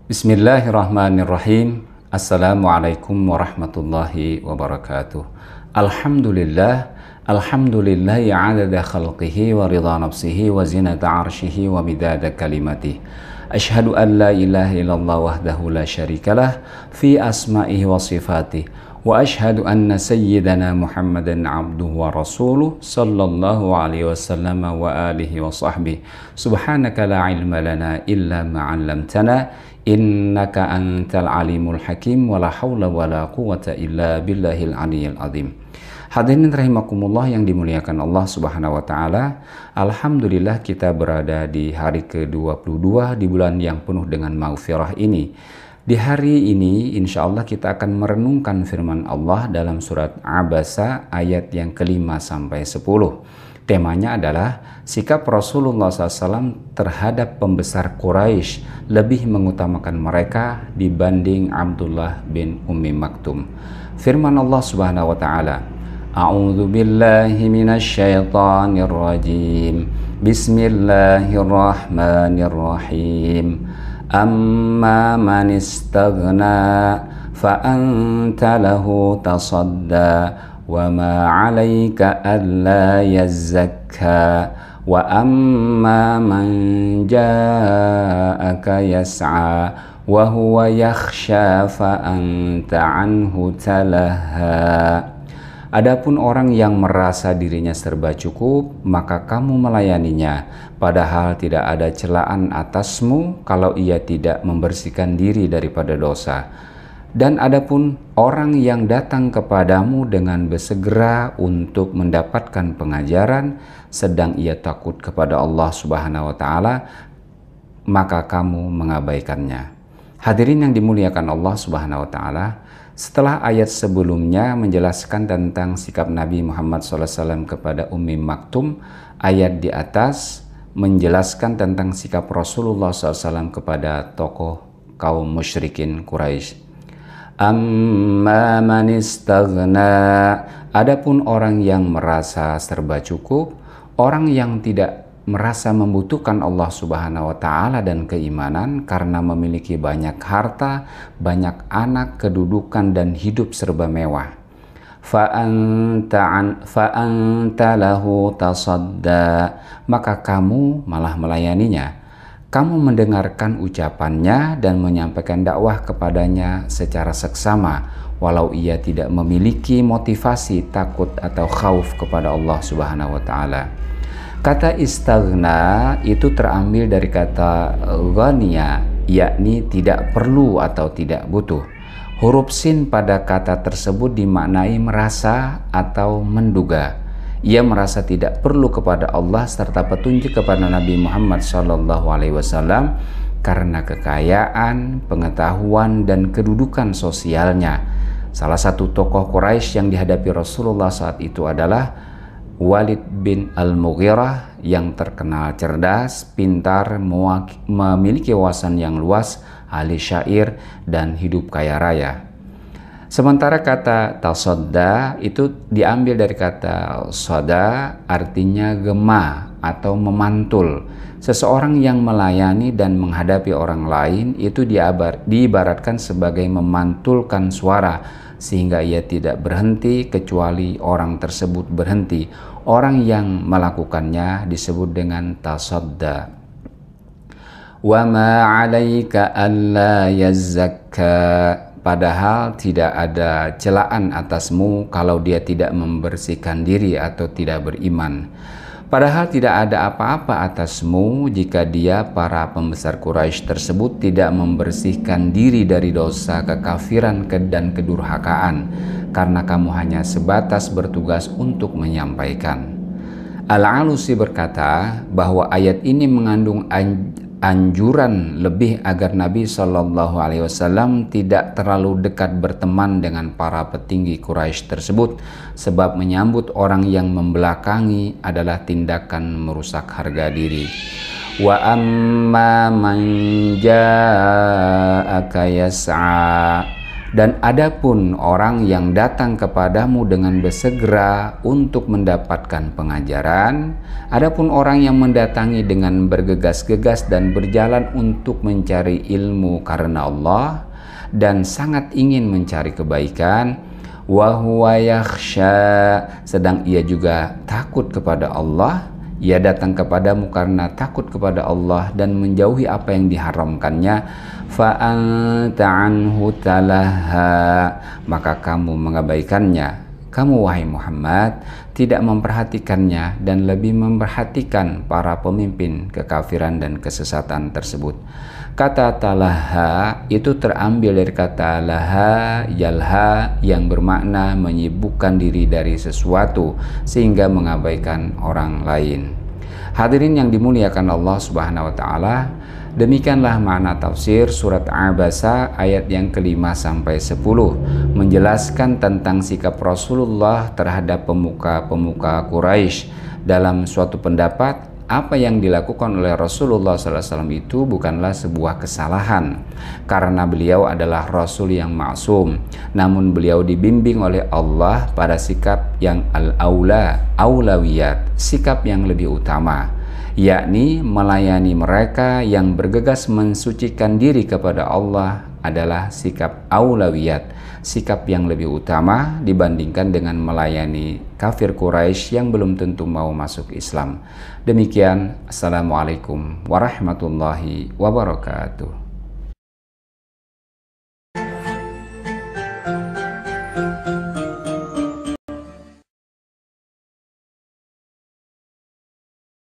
Bismillahirrahmanirrahim. Assalamualaikum warahmatullahi wabarakatuh. Alhamdulillah, alhamdulillahi adada khalqihi wa ridha nafsihi wa zinata arshihi wa midada kalimatih. Ashhadu an la ilaha illallah wahdahu la syarikalah fi asma'ihi wa sifatih. Wa ashhadu anna sayyidana Muhammadan abduhu wa rasuluh sallallahu alaihi wasallam wa alihi wa sahbihi. Subhanaka la ilma lana illa ma 'allamtana innaka antal alimul hakim wala haula wala quwata illa billahil aliyyil azim. Hadirin rahimakumullah yang dimuliakan Allah Subhanahu wa taala. Alhamdulillah kita berada di hari ke-22 di bulan yang penuh dengan maghfirah ini. Di hari ini insya Allah kita akan merenungkan firman Allah dalam surat Abasa ayat yang ke-5 sampai 10. Temanya adalah sikap Rasulullah SAW terhadap pembesar Quraisy lebih mengutamakan mereka dibanding Abdullah bin Ummi Maktum. Firman Allah Subhanahu wa taala, A'udzu billahi minasyaitonir rajim. Bismillahirrahmanirrahim. Amma man istaghna fa anta lahu tasadda wa ma 'alaika alla yazzakka wa amma man ja'aka yas'a wa huwa yakhsha fa anta 'anhu talaha. Adapun orang yang merasa dirinya serba cukup, maka kamu melayaninya, padahal tidak ada celaan atasmu kalau ia tidak membersihkan diri daripada dosa. Dan adapun orang yang datang kepadamu dengan bersegera untuk mendapatkan pengajaran, sedang ia takut kepada Allah Subhanahu wa taala, maka kamu mengabaikannya. Hadirin yang dimuliakan Allah Subhanahu wa taala, setelah ayat sebelumnya menjelaskan tentang sikap Nabi Muhammad SAW kepada Ummi Maktum, ayat di atas menjelaskan tentang sikap Rasulullah SAW kepada tokoh kaum musyrikin Quraisy. Amma man istaghna, adapun orang yang merasa serba cukup, orang yang tidak merasa membutuhkan Allah Subhanahu wa taala dan keimanan karena memiliki banyak harta, banyak anak, kedudukan dan hidup serba mewah. Fa anta lahu tasadda, maka kamu malah melayaninya. Kamu mendengarkan ucapannya dan menyampaikan dakwah kepadanya secara seksama, walau ia tidak memiliki motivasi takut atau khauf kepada Allah Subhanahu wa taala. Kata istaghna itu terambil dari kata ghaniya, yakni tidak perlu atau tidak butuh. Huruf sin pada kata tersebut dimaknai merasa atau menduga. Ia merasa tidak perlu kepada Allah serta petunjuk kepada Nabi Muhammad SAW karena kekayaan, pengetahuan, dan kedudukan sosialnya. Salah satu tokoh Quraisy yang dihadapi Rasulullah saat itu adalah Walid bin Al-Mughirah yang terkenal cerdas, pintar, memiliki wawasan yang luas, ahli syair, dan hidup kaya raya. Sementara kata tasadda itu diambil dari kata sada, artinya gema atau memantul. Seseorang yang melayani dan menghadapi orang lain itu diibaratkan sebagai memantulkan suara, sehingga ia tidak berhenti kecuali orang tersebut berhenti. Orang yang melakukannya disebut dengan tasadda. Wa ma 'alaika alla yazzakka, padahal tidak ada celaan atasmu kalau dia tidak membersihkan diri atau tidak beriman. Padahal tidak ada apa-apa atasmu jika dia, para pembesar Quraisy tersebut, tidak membersihkan diri dari dosa, kekafiran, dan kedurhakaan, karena kamu hanya sebatas bertugas untuk menyampaikan. Al-Alusi berkata bahwa ayat ini mengandung anjuran lebih agar Nabi SAW tidak terlalu dekat berteman dengan para petinggi Quraisy tersebut, sebab menyambut orang yang membelakangi adalah tindakan merusak harga diri. Wa amma man ja'aka yas'a, Dan adapun orang yang datang kepadamu dengan bersegera untuk mendapatkan pengajaran, adapun orang yang mendatangi dengan bergegas-gegas dan berjalan untuk mencari ilmu karena Allah dan sangat ingin mencari kebaikan, wa huwa yakhsha, sedang ia juga takut kepada Allah, ia datang kepadamu karena takut kepada Allah dan menjauhi apa yang diharamkannya, fa anta anhu talaha, maka kamu mengabaikannya. Kamu wahai Muhammad tidak memperhatikannya dan lebih memperhatikan para pemimpin kekafiran dan kesesatan tersebut. Kata talaha itu terambil dari kata laha yalha yang bermakna menyibukkan diri dari sesuatu sehingga mengabaikan orang lain. Hadirin yang dimuliakan Allah Subhanahu wa taala, demikianlah makna tafsir surat Abasa ayat yang ke-5 sampai 10, menjelaskan tentang sikap Rasulullah terhadap pemuka-pemuka Quraisy. Dalam suatu pendapat, apa yang dilakukan oleh Rasulullah SAW itu bukanlah sebuah kesalahan, karena beliau adalah Rasul yang maksum, namun beliau dibimbing oleh Allah pada sikap yang aulawiyat, sikap yang lebih utama, yakni melayani mereka yang bergegas mensucikan diri kepada Allah adalah sikap aulawiyat, sikap yang lebih utama dibandingkan dengan melayani kafir Quraisy yang belum tentu mau masuk Islam. Demikian, Assalamualaikum warahmatullahi wabarakatuh.